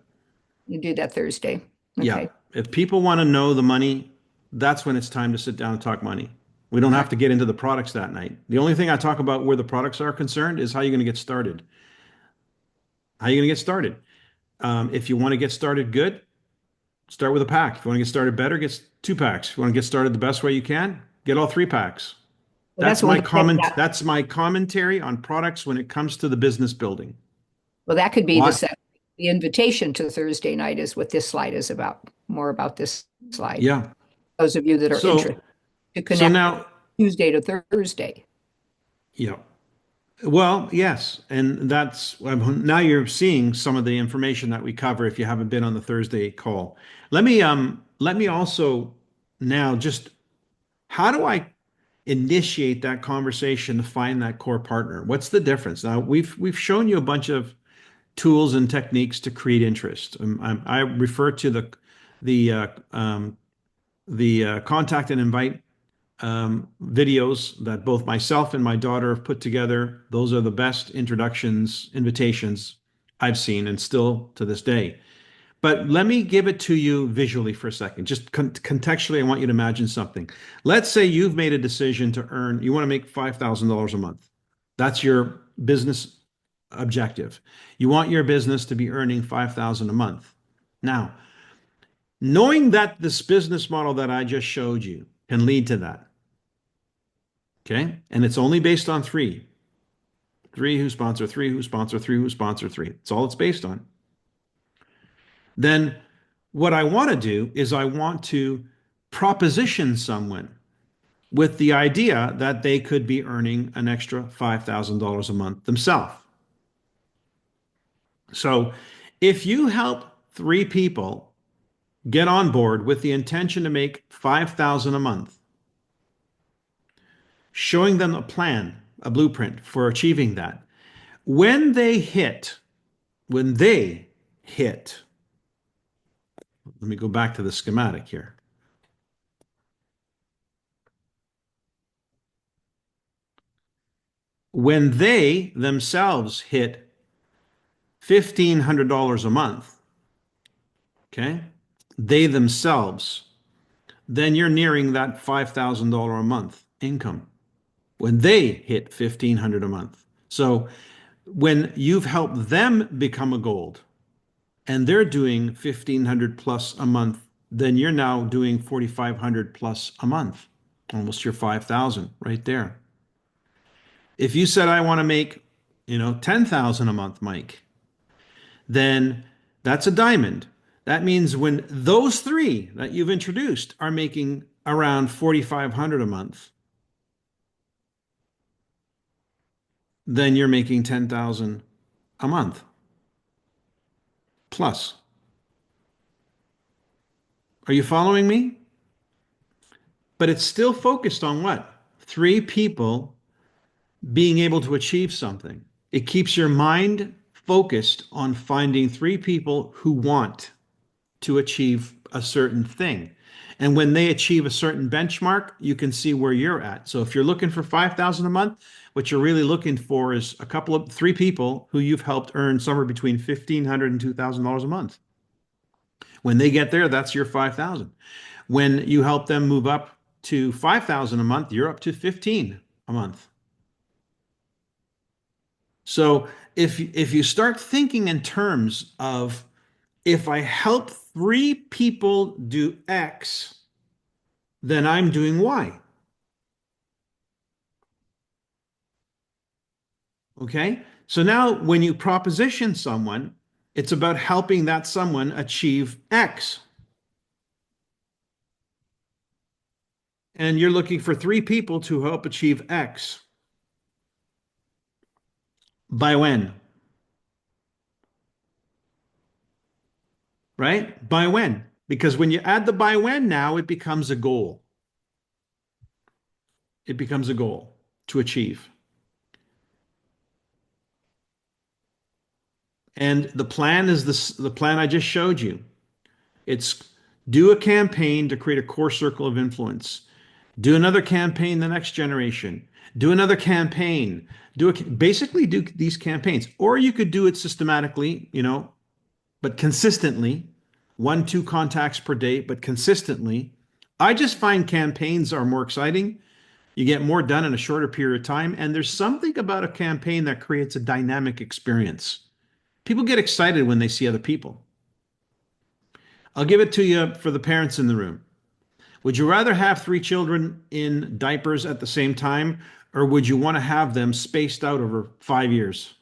You do that Thursday. Yeah. Okay. If people want to know the money, that's when it's time to sit down and talk money. We don't have to get into the products that night. The only thing I talk about where the products are concerned is how you're going to get started. How are you going to get started? If you want to get started good, start with a pack. If you want to get started better, get 2 packs. If you want to get started the best way you can, get all 3 packs. Well, that's one thing That's my commentary on products when it comes to the business building. well, that could be Why? the invitation to Thursday night is what this slide is about, more about this slide. Yeah. Those of you that are interested to So connect now, Tuesday to Thursday. yeah. Well, yes, and that's now you're seeing some of the information that we cover if you haven't been on the Thursday call. Let me also now just how do I initiate that conversation to find that core partner? What's the difference? Now we've shown you a bunch of tools and techniques to create interest. I refer to the contact and invite videos that both myself and my daughter have put together. Those are the best invitations I've seen, and still to this day. But let me give it to you visually for a second. Just contextually, I want you to imagine something. Let's say you've made a decision to you want to make $5,000 a month. That's your business objective. You want your business to be earning $5,000 a month. Now, knowing that this business model that I just showed you can lead to that, okay? And it's only based on three who sponsor, three who sponsor, three who sponsor, three. It's all it's based on. Then what I want to do is I want to proposition someone with the idea that they could be earning an extra $5,000 a month themselves. So if you help 3 people get on board with the intention to make $5,000 a month, showing them a plan, a blueprint for achieving that, when they hit, let me go back to the schematic here. When they themselves hit $1,500 a month, okay, they themselves, then you're nearing that $5,000 a month income when they hit $1,500 a month. So when you've helped them become a gold and they're doing $1,500 plus a month, then you're now doing $4,500 plus a month, almost your $5,000 right there. If you said, I want to make, $10,000 a month, Mike, then that's a diamond. That means when those 3 that you've introduced are making around $4,500 a month, then you're making $10,000 a month plus. Are you following me? But it's still focused on what? 3 people being able to achieve something. It keeps your mind focused on finding 3 people who want to achieve a certain thing. And when they achieve a certain benchmark, you can see where you're at. So if you're looking for $5,000 a month, what you're really looking for is 3 people who you've helped earn somewhere between $1,500 and $2,000 a month. When they get there, that's your $5,000. When you help them move up to $5,000 a month, you're up to $15,000 a month. So if you start thinking in terms of, if I help 3 people do X, then I'm doing Y. Okay? So now when you proposition someone, it's about helping that someone achieve X. And you're looking for 3 people to help achieve X. By when? Right? By when? Because when you add the by when now, it becomes a goal. It becomes a goal to achieve. And the plan is the plan I just showed you. It's do a campaign to create a core circle of influence. Do another campaign the next generation. Do another campaign. Basically do these campaigns. Or you could do it systematically, but consistently. 1-2 contacts per day, but consistently. I just find campaigns are more exciting. You get more done in a shorter period of time. And there's something about a campaign that creates a dynamic experience. People get excited when they see other people. I'll give it to you for the parents in the room. Would you rather have three children in diapers at the same time, or would you want to have them spaced out over 5 years?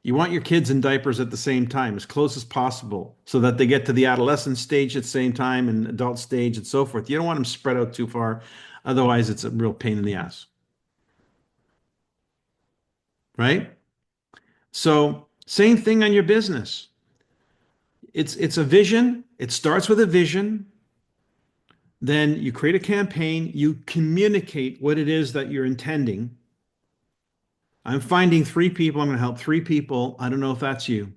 You want your kids in diapers at the same time, as close as possible, so that they get to the adolescent stage at the same time and adult stage and so forth. You don't want them spread out too far. Otherwise, it's a real pain in the ass. Right? So, same thing on your business. It's a vision. It starts with a vision. Then you create a campaign, you communicate what it is that you're intending. I'm finding three people, I'm going to help three people. I don't know if that's you,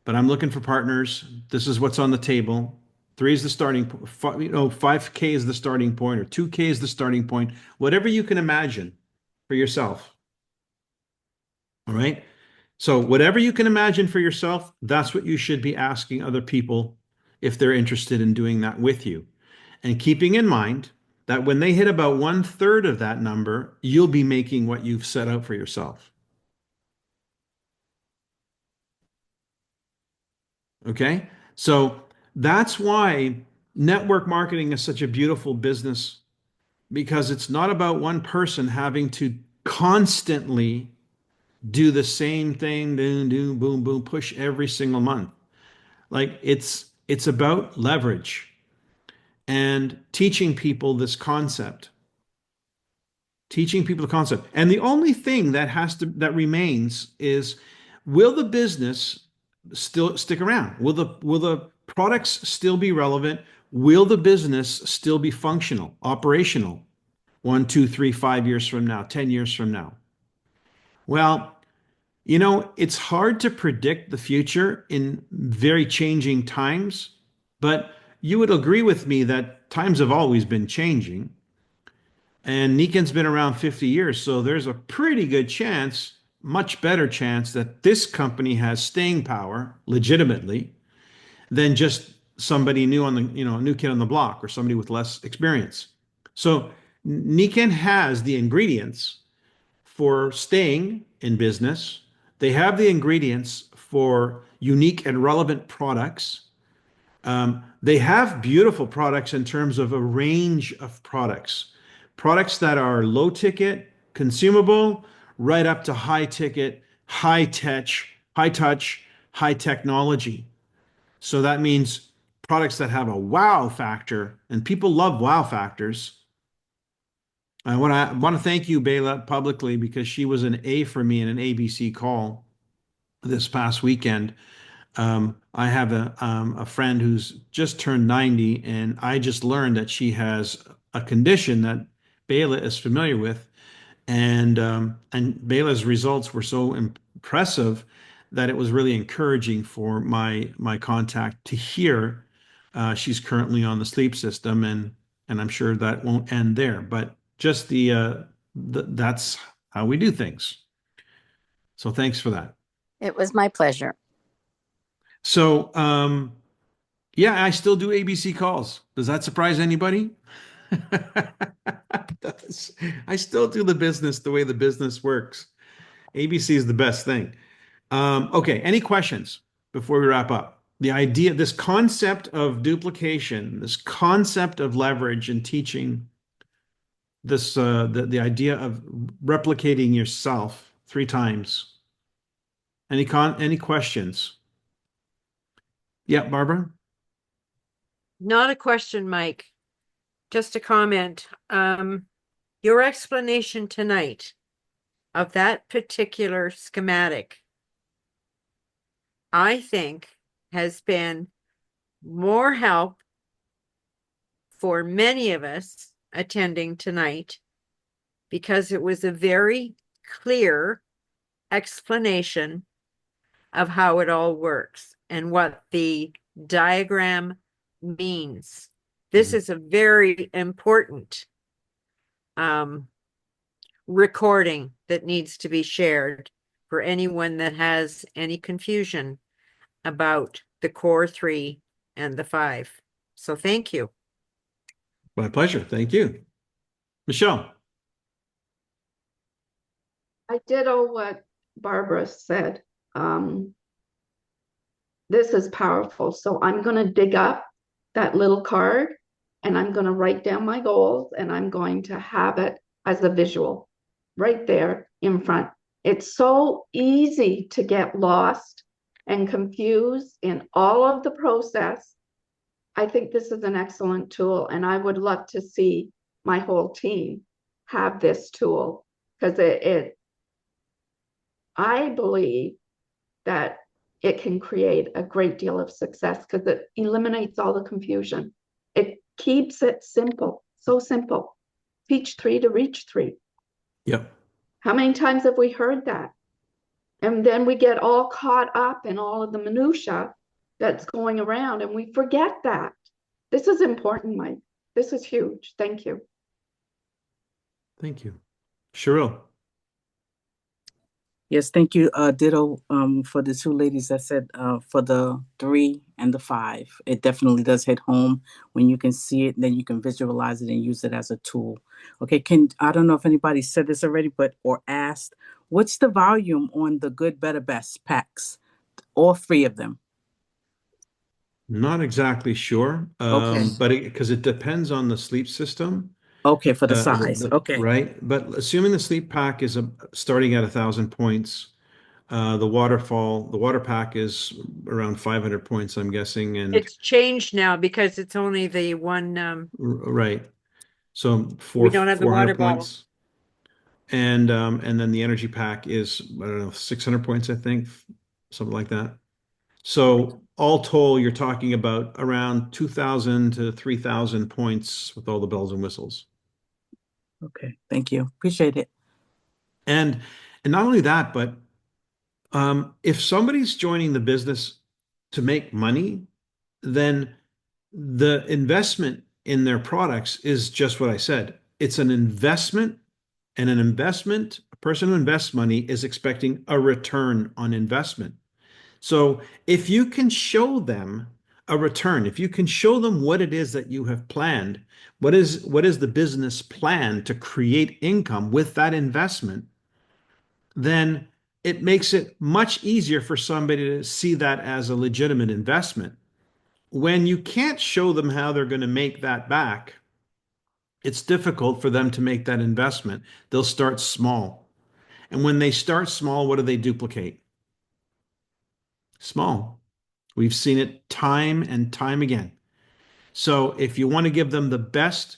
but I'm looking for partners. This is what's on the table. Three is the starting point, 5K is the starting point, or 2K is the starting point, whatever you can imagine for yourself. All right. So, whatever you can imagine for yourself, that's what you should be asking other people if they're interested in doing that with you. And keeping in mind that when they hit about 1/3 of that number, you'll be making what you've set out for yourself. Okay? So that's why network marketing is such a beautiful business, because it's not about one person having to constantly do the same thing, do, boom, boom, push every single month. Like it's about leverage and teaching people this concept. Teaching people the concept. And the only thing that remains is, will the business still stick around? Will the products still be relevant? Will the business still be functional, operational 1, 2, 3, 5 years from now, 10 years from now? Well, it's hard to predict the future in very changing times, but you would agree with me that times have always been changing. And Nikon's been around 50 years, so there's a pretty good chance, much better chance, that this company has staying power legitimately than just somebody new on the, a new kid on the block or somebody with less experience. So Nikon has the ingredients for staying in business. They have the ingredients for unique and relevant products. They have beautiful products in terms of a range of products that are low ticket, consumable, right up to high ticket, high touch, high technology. So that means products that have a wow factor, and people love wow factors. I want to thank you, Bela, publicly, because she was an A for me in an ABC call this past weekend. I have a friend who's just turned 90, and I just learned that she has a condition that Bela is familiar with, and Bela's results were so impressive that it was really encouraging for my contact to hear she's currently on the sleep system, and I'm sure that won't end there, but just that's how we do things. So thanks for that. It was my pleasure. So, yeah, I still do ABC calls. Does that surprise anybody? I still do the business the way the business works. ABC is the best thing. Okay, any questions before we wrap up? The idea, this concept of duplication, this concept of leverage and teaching, the idea of replicating yourself 3 times. Any questions? Yeah, Barbara? Not a question, Mike. Just a comment. Your explanation tonight of that particular schematic, I think, has been more help for many of us attending tonight, because it was a very clear explanation of how it all works and what the diagram means. This is a very important recording that needs to be shared for anyone that has any confusion about the core 3 and the 5. So thank you. My pleasure. Thank you. Michelle. I ditto what Barbara said. This is powerful. So I'm going to dig up that little card and I'm going to write down my goals and I'm going to have it as a visual right there in front. It's so easy to get lost and confused in all of the process. I think this is an excellent tool and I would love to see my whole team have this tool because I believe that it can create a great deal of success because it eliminates all the confusion. It keeps it simple, so simple. Teach three to reach three. Yep. How many times have we heard that? And then we get all caught up in all of the minutia that's going around and we forget that. This is important, Mike. This is huge. Thank you. Thank you. Cheryl. Yes, thank you. Ditto for the two ladies that said for the 3 and the 5. It definitely does hit home when you can see it, then you can visualize it and use it as a tool. Okay, I don't know if anybody said this already, or asked, what's the volume on the good, better, best packs? All 3 of them. Not exactly sure, Okay. but because it depends on the sleep system. Okay, for the size. Okay. Right. But assuming the sleep pack is starting at 1,000 points, the water pack is around 500 points, I'm guessing. And It's changed now because it's only the one, right. So we don't have the 400 water bottle. points. And then the energy pack is, I don't know, 600 points, I think, something like that. So all told, you're talking about around 2,000 to 3,000 points with all the bells and whistles. Okay, thank you. Appreciate it. And not only that, but if somebody's joining the business to make money, then the investment in their products is just what I said. It's an investment, and a person who invests money is expecting a return on investment. So if you can show them a return, if you can show them what it is that you have planned, what is the business plan to create income with that investment, then it makes it much easier for somebody to see that as a legitimate investment. When you can't show them how they're going to make that back, it's difficult for them to make that investment. They'll start small. And when they start small, what do they duplicate? Small. We've seen it time and time again. So if you want to give them the best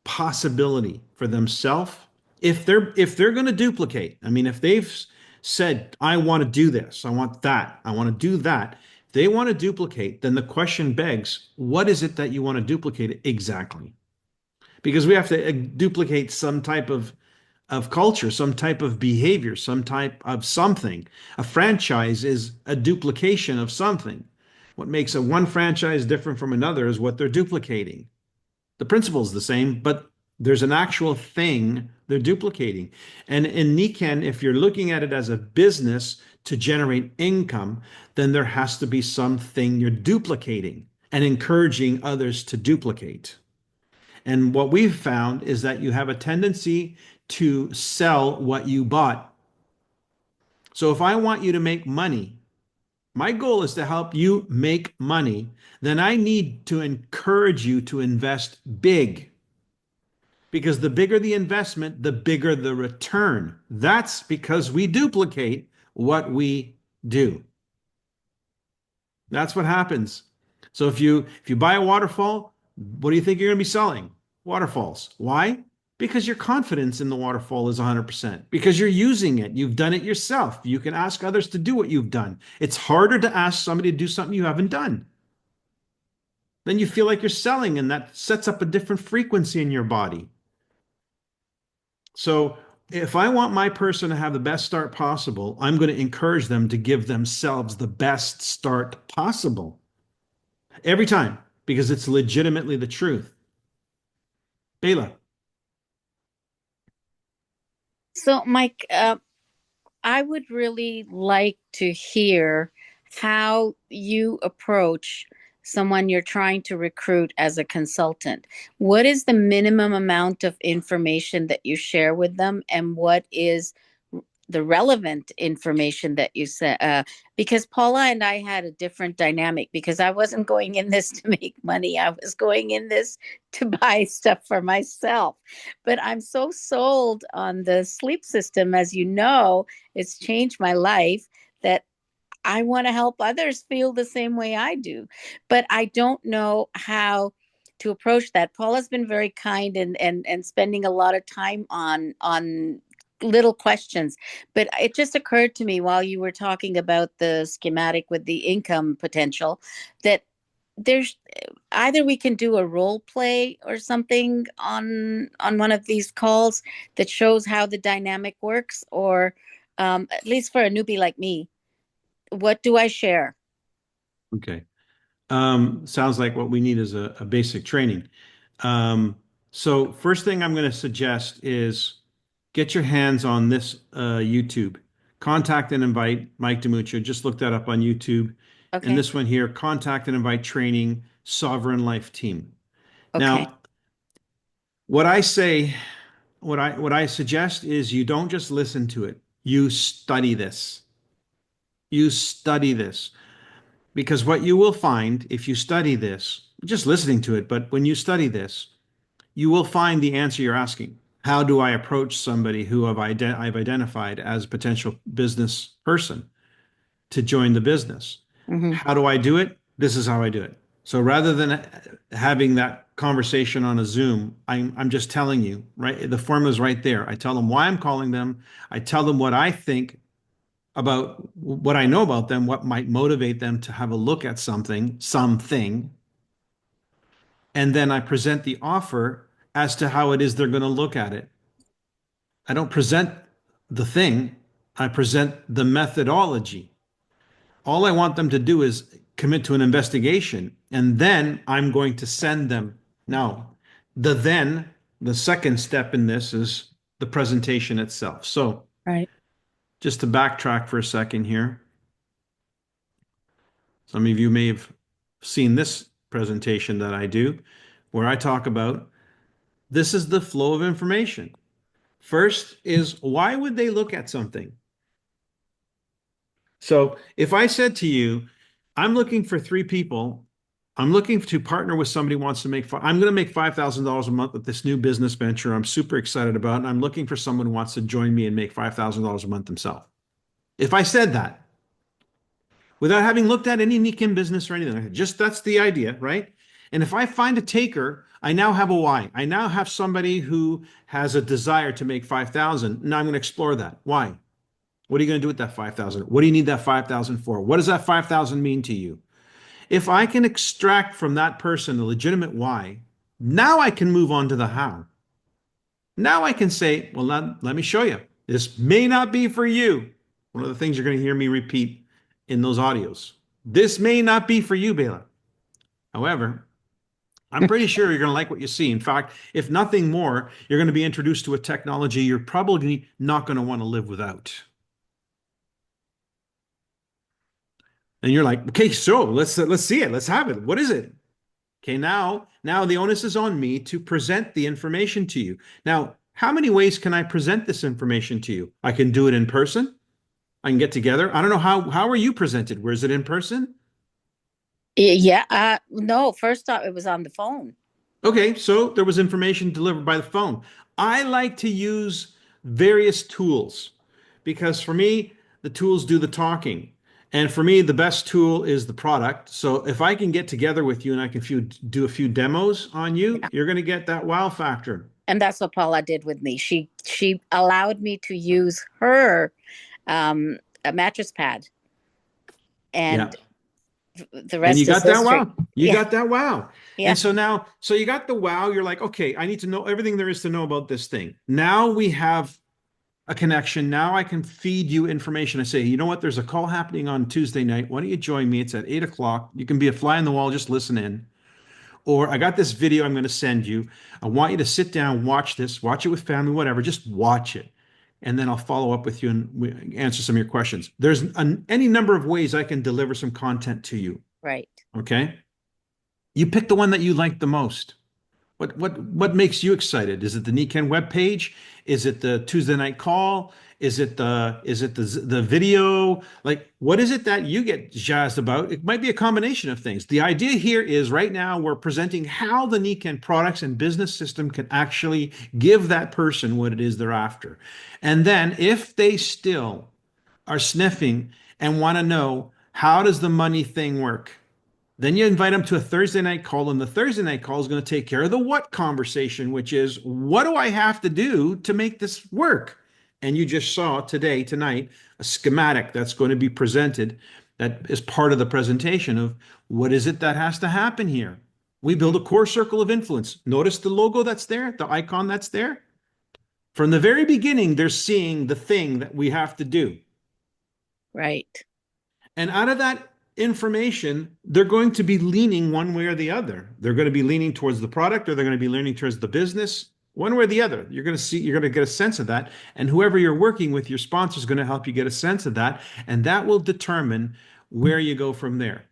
possibility for themselves, if they're going to duplicate, I mean, if they've said, I want to do this, I want that, I want to do that, if they want to duplicate, then the question begs, what is it that you want to duplicate exactly? Because we have to duplicate some type of culture, some type of behavior, some type of something. A franchise is a duplication of something. What makes one franchise different from another is what they're duplicating. The principle is the same, but there's an actual thing they're duplicating. And in Nikan, if you're looking at it as a business to generate income, then there has to be something you're duplicating and encouraging others to duplicate. And what we've found is that you have a tendency to sell what you bought. So if I want you to make money, my goal is to help you make money, then I need to encourage you to invest big. Because the bigger the investment, the bigger the return. That's because we duplicate what we do. That's what happens. So if you buy a waterfall, what do you think you're going to be selling? Waterfalls. Why? Because your confidence in the waterfall is 100%. Because you're using it. You've done it yourself. You can ask others to do what you've done. It's harder to ask somebody to do something you haven't done. Then you feel like you're selling, and that sets up a different frequency in your body. So if I want my person to have the best start possible, I'm going to encourage them to give themselves the best start possible. Every time, because it's legitimately the truth. Bayla. So, Mike, I would really like to hear how you approach someone you're trying to recruit as a consultant. What is the minimum amount of information that you share with them, and what is the relevant information that you said, because Paula and I had a different dynamic, because I wasn't going in this to make money. I was going in this to buy stuff for myself. But I'm so sold on the sleep system, as you know, it's changed my life, that I want to help others feel the same way I do. But I don't know how to approach that. Paula's been very kind and spending a lot of time on little questions. But it just occurred to me while you were talking about the schematic with the income potential, that there's either we can do a role play or something on one of these calls that shows how the dynamic works, or at least for a newbie like me, what do I share? Okay. Sounds like what we need is a basic training. So first thing I'm going to suggest is get your hands on this YouTube. Contact and invite Mike DiMuccio. Just look that up on YouTube. And Okay. this one here, contact and invite training, Sovereign Life Team. Okay. Now, what I say, what I suggest is you don't just listen to it. You study this. You study this. Because what you will find if you study this, just listening to it, but when you study this, you will find the answer you're asking. How do I approach somebody who I've identified as a potential business person to join the business? Mhm. How do I do it? This is how I do it. So rather than having that conversation on a Zoom, I'm just telling you, right? The formula is right there. I tell them why I'm calling them. I tell them what I think about what I know about them, what might motivate them to have a look at something, and then I present the offer as to how it is they're going to look at it. I don't present the thing, I present the methodology. All I want them to do is commit to an investigation, and then I'm going to send them. Now, the second step in this is the presentation itself. So, Right. just to backtrack for a second here, some of you may have seen this presentation that I do, where I talk about this is the flow of information. First is why would they look at something? So if I said to you, I'm looking for three people, I'm looking to partner with somebody who wants to I'm going to make $5,000 a month with this new business venture I'm super excited about, and I'm looking for someone who wants to join me and make $5,000 a month themselves. If I said that, without having looked at any Nikin business or anything, just that's the idea, right? And if I find a taker, I now have a why. I now have somebody who has a desire to make 5,000. Now I'm going to explore that. Why? What are you going to do with that 5,000? What do you need that 5,000 for? What does that 5,000 mean to you? If I can extract from that person a legitimate why, now I can move on to the how. Now I can say, well, let me show you. This may not be for you. One of the things you're going to hear me repeat in those audios. This may not be for you, Bela. However, I'm pretty sure you're going to like what you see. In fact, if nothing more, you're going to be introduced to a technology you're probably not going to want to live without. And you're like, okay, so let's see it. Let's have it. What is it? Okay, now the onus is on me to present the information to you. Now, how many ways can I present this information to you? I can do it in person. I can get together. I don't know how are you presented? Where is it in person? Yeah. No, first off, it was on the phone. Okay, so there was information delivered by the phone. I like to use various tools because for me, the tools do the talking. And for me, the best tool is the product. So if I can get together with you and I can do a few demos on you, Yeah. you're going to get that wow factor. And that's what Paula did with me. She allowed me to use her a mattress pad, and the And rest you is got that history. wow. You Yeah. got that wow. Yeah. And so you got the wow. You're like, okay, I need to know everything there is to know about this thing. Now we have a connection. Now I can feed you information. I say, you know what? There's a call happening on Tuesday night. Why don't you join me? It's at 8 o'clock. You can be a fly on the wall. Just listen in. Or I got this video I'm going to send you. I want you to sit down, watch this, watch it with family, whatever. Just watch it. And then I'll follow up with you and answer some of your questions. There's any number of ways I can deliver some content to you. Right. Okay. You pick the one that you like the most. What makes you excited? Is it the Niken webpage? Is it the Tuesday night call? Is it the video? Like, what is it that you get jazzed about? It might be a combination of things. The idea here is right now we're presenting how the Nikan products and business system can actually give that person what it is they're after. And then if they still are sniffing and want to know how does the money thing work, then you invite them to a Thursday night call, and the Thursday night call is going to take care of the what conversation, which is what do I have to do to make this work? And you just saw tonight, a schematic that's going to be presented that is part of the presentation of what is it that has to happen here. We build a core circle of influence. Notice the logo that's there, the icon that's there. From the very beginning, they're seeing the thing that we have to do. Right. And out of that information, they're going to be leaning one way or the other. They're going to be leaning towards the product, or they're going to be leaning towards the business, one way or the other. You're going to get a sense of that. And whoever you're working with, your sponsor is going to help you get a sense of that. And that will determine where you go from there.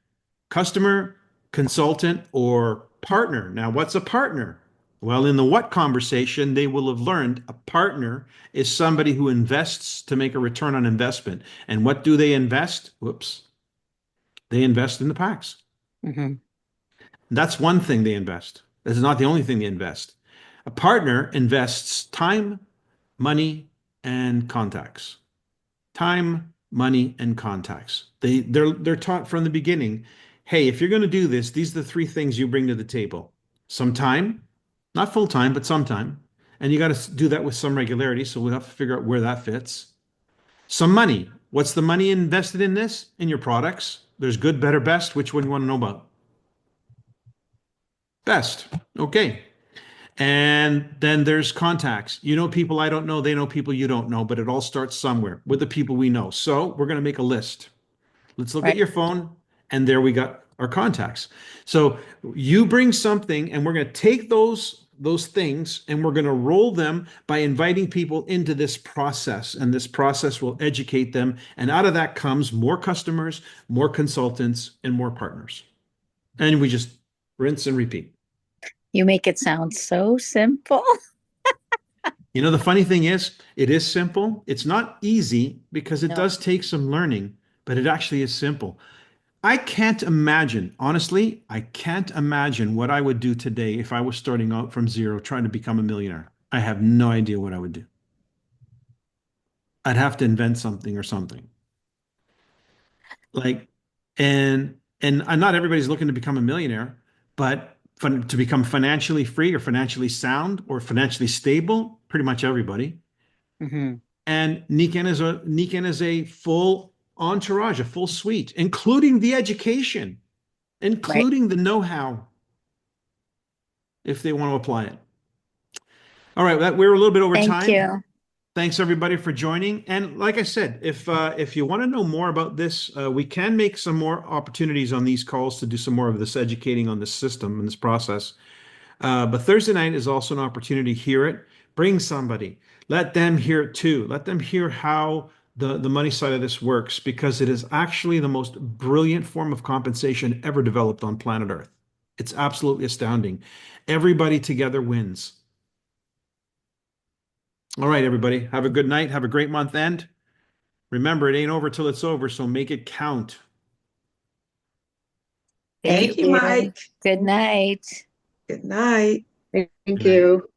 Customer, consultant, or partner. Now, what's a partner? Well, in the what conversation, they will have learned a partner is somebody who invests to make a return on investment. And what do they invest? Whoops. They invest in the packs. Mm-hmm. That's one thing they invest. That's not the only thing they invest. A partner invests time, money, and contacts. Time, money, and contacts. They're taught from the beginning, hey, if you're going to do this, these are the three things you bring to the table. Some time, not full time, but some time. And you got to do that with some regularity. So we'll have to figure out where that fits. Some money. What's the money invested in this? In your products. There's good, better, best. Which one do you want to know about? Best. Okay. And then there's contacts. You know people I don't know, they know people you don't know, but it all starts somewhere with the people we know. So we're going to make a list. Let's look at Right. your phone, and there we got our contacts. So you bring something, and we're going to take those things and we're going to roll them by inviting people into this process, and this process will educate them, and out of that comes more customers, more consultants, and more partners, and we just rinse and repeat. You make it sound so simple. You know, the funny thing is, it is simple. It's not easy because it No. does take some learning, but it actually is simple. I can't imagine, honestly, I can't imagine what I would do today if I was starting out from zero trying to become a millionaire. I have no idea what I would do. I'd have to invent something or something. Like, and not everybody's looking to become a millionaire, but to become financially free or financially sound or financially stable, pretty much everybody. Mm-hmm. And Nikan is a full entourage, a full suite, including the education, including the know-how, if they want to apply it. All right, we're a little bit over Thank time. you. Thanks everybody for joining. And like I said, if you want to know more about this, we can make some more opportunities on these calls to do some more of this educating on this system and this process. But Thursday night is also an opportunity to hear it. Bring somebody. Let them hear it too. Let them hear how the money side of this works, because it is actually the most brilliant form of compensation ever developed on planet Earth. It's absolutely astounding. Everybody together wins. All right, everybody. Have a good night. Have a great month end. Remember, it ain't over till it's over, so make it count. Thank you, Mike. Good night. Good night. Thank Good night. you.